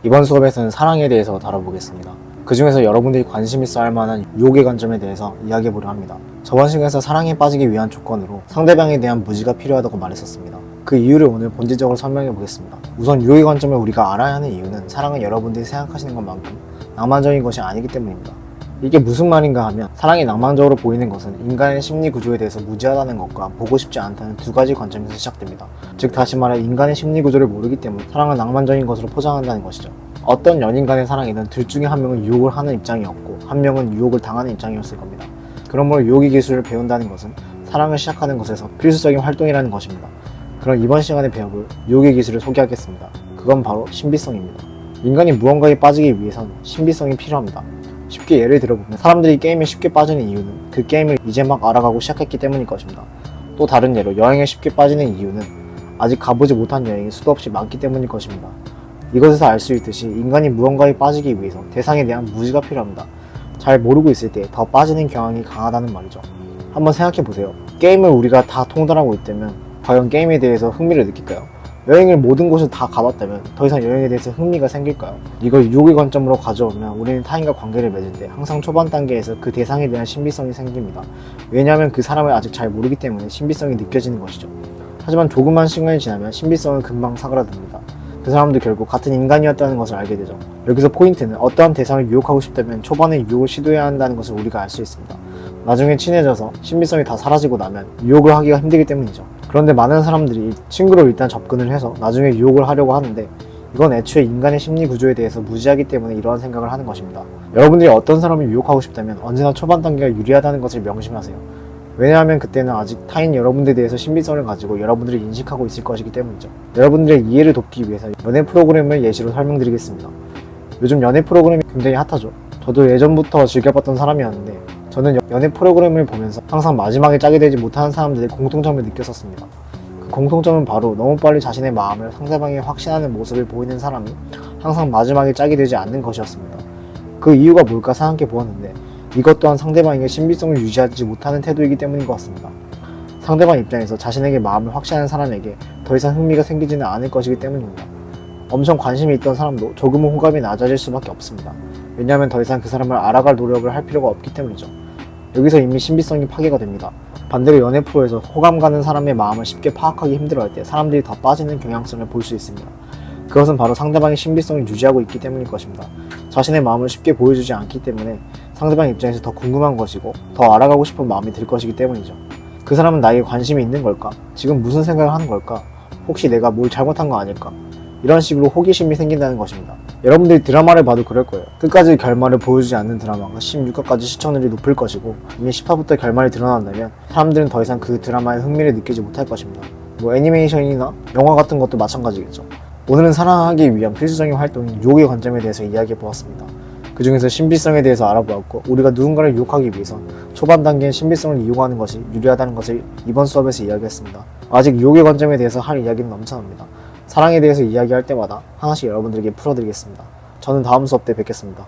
이번 수업에서는 사랑에 대해서 다뤄보겠습니다. 그 중에서 여러분들이 관심 있어 할 만한 유혹의 관점에 대해서 이야기해 보려 합니다. 저번 시간에서 사랑에 빠지기 위한 조건으로 상대방에 대한 무지가 필요하다고 말했었습니다. 그 이유를 오늘 본질적으로 설명해 보겠습니다. 우선 유혹의 관점을 우리가 알아야 하는 이유는 사랑은 여러분들이 생각하시는 것만큼 낭만적인 것이 아니기 때문입니다. 이게 무슨 말인가 하면 사랑이 낭만적으로 보이는 것은 인간의 심리 구조에 대해서 무지하다는 것과 보고 싶지 않다는 두 가지 관점에서 시작됩니다. 즉 다시 말해 인간의 심리 구조를 모르기 때문에 사랑은 낭만적인 것으로 포장한다는 것이죠. 어떤 연인 간의 사랑이든 둘 중에 한 명은 유혹을 하는 입장이었고 한 명은 유혹을 당하는 입장이었을 겁니다. 그러므로 유혹의 기술을 배운다는 것은 사랑을 시작하는 것에서 필수적인 활동이라는 것입니다. 그럼 이번 시간에 배워볼 유혹의 기술을 소개하겠습니다. 그건 바로 신비성입니다. 인간이 무언가에 빠지기 위해선 신비성이 필요합니다. 쉽게 예를 들어보면 사람들이 게임에 쉽게 빠지는 이유는 그 게임을 이제 막 알아가고 시작했기 때문일 것입니다. 또 다른 예로 여행에 쉽게 빠지는 이유는 아직 가보지 못한 여행이 수도 없이 많기 때문일 것입니다. 이것에서 알 수 있듯이 인간이 무언가에 빠지기 위해서 대상에 대한 무지가 필요합니다. 잘 모르고 있을 때 더 빠지는 경향이 강하다는 말이죠. 한번 생각해보세요. 게임을 우리가 다 통달하고 있다면 과연 게임에 대해서 흥미를 느낄까요? 여행을 모든 곳을 다 가봤다면 더 이상 여행에 대해서 흥미가 생길까요? 이걸 유혹의 관점으로 가져오면 우리는 타인과 관계를 맺을 때 항상 초반 단계에서 그 대상에 대한 신비성이 생깁니다. 왜냐하면 그 사람을 아직 잘 모르기 때문에 신비성이 느껴지는 것이죠. 하지만 조그만 시간이 지나면 신비성은 금방 사그라듭니다. 그 사람도 결국 같은 인간이었다는 것을 알게 되죠. 여기서 포인트는 어떠한 대상을 유혹하고 싶다면 초반에 유혹을 시도해야 한다는 것을 우리가 알 수 있습니다. 나중에 친해져서 신비성이 다 사라지고 나면 유혹을 하기가 힘들기 때문이죠. 그런데 많은 사람들이 친구로 일단 접근을 해서 나중에 유혹을 하려고 하는데 이건 애초에 인간의 심리 구조에 대해서 무지하기 때문에 이러한 생각을 하는 것입니다. 여러분들이 어떤 사람을 유혹하고 싶다면 언제나 초반 단계가 유리하다는 것을 명심하세요. 왜냐하면 그때는 아직 타인 여러분들에 대해서 신비성을 가지고 여러분들이 인식하고 있을 것이기 때문이죠. 여러분들의 이해를 돕기 위해서 연애 프로그램을 예시로 설명드리겠습니다. 요즘 연애 프로그램이 굉장히 핫하죠. 저도 예전부터 즐겨봤던 사람이었는데 저는 연애 프로그램을 보면서 항상 마지막에 짝이 되지 못하는 사람들의 공통점을 느꼈었습니다. 그 공통점은 바로 너무 빨리 자신의 마음을 상대방에 확신하는 모습을 보이는 사람이 항상 마지막에 짝이 되지 않는 것이었습니다. 그 이유가 뭘까 생각해 보았는데 이것 또한 상대방에게 신비성을 유지하지 못하는 태도이기 때문인 것 같습니다. 상대방 입장에서 자신에게 마음을 확신하는 사람에게 더 이상 흥미가 생기지는 않을 것이기 때문입니다. 엄청 관심이 있던 사람도 조금은 호감이 낮아질 수밖에 없습니다. 왜냐하면 더 이상 그 사람을 알아갈 노력을 할 필요가 없기 때문이죠. 여기서 이미 신비성이 파괴가 됩니다. 반대로 연애 프로에서 호감 가는 사람의 마음을 쉽게 파악하기 힘들어할 때 사람들이 더 빠지는 경향성을 볼 수 있습니다. 그것은 바로 상대방의 신비성을 유지하고 있기 때문일 것입니다. 자신의 마음을 쉽게 보여주지 않기 때문에 상대방 입장에서 더 궁금한 것이고 더 알아가고 싶은 마음이 들 것이기 때문이죠. 그 사람은 나에게 관심이 있는 걸까? 지금 무슨 생각을 하는 걸까? 혹시 내가 뭘 잘못한 거 아닐까? 이런 식으로 호기심이 생긴다는 것입니다. 여러분들이 드라마를 봐도 그럴 거예요. 끝까지 결말을 보여주지 않는 드라마가 16화까지 시청률이 높을 것이고 이미 10화부터 결말이 드러난다면 사람들은 더 이상 그 드라마에 흥미를 느끼지 못할 것입니다. 애니메이션이나 영화 같은 것도 마찬가지겠죠. 오늘은 사랑하기 위한 필수적인 활동인 유혹의 관점에 대해서 이야기해 보았습니다. 그 중에서 신비성에 대해서 알아보았고 우리가 누군가를 유혹하기 위해서 초반 단계의 신비성을 이용하는 것이 유리하다는 것을 이번 수업에서 이야기했습니다. 아직 유혹의 관점에 대해서 할 이야기는 넘쳐납니다. 사랑에 대해서 이야기할 때마다 하나씩 여러분들에게 풀어드리겠습니다. 저는 다음 수업 때 뵙겠습니다.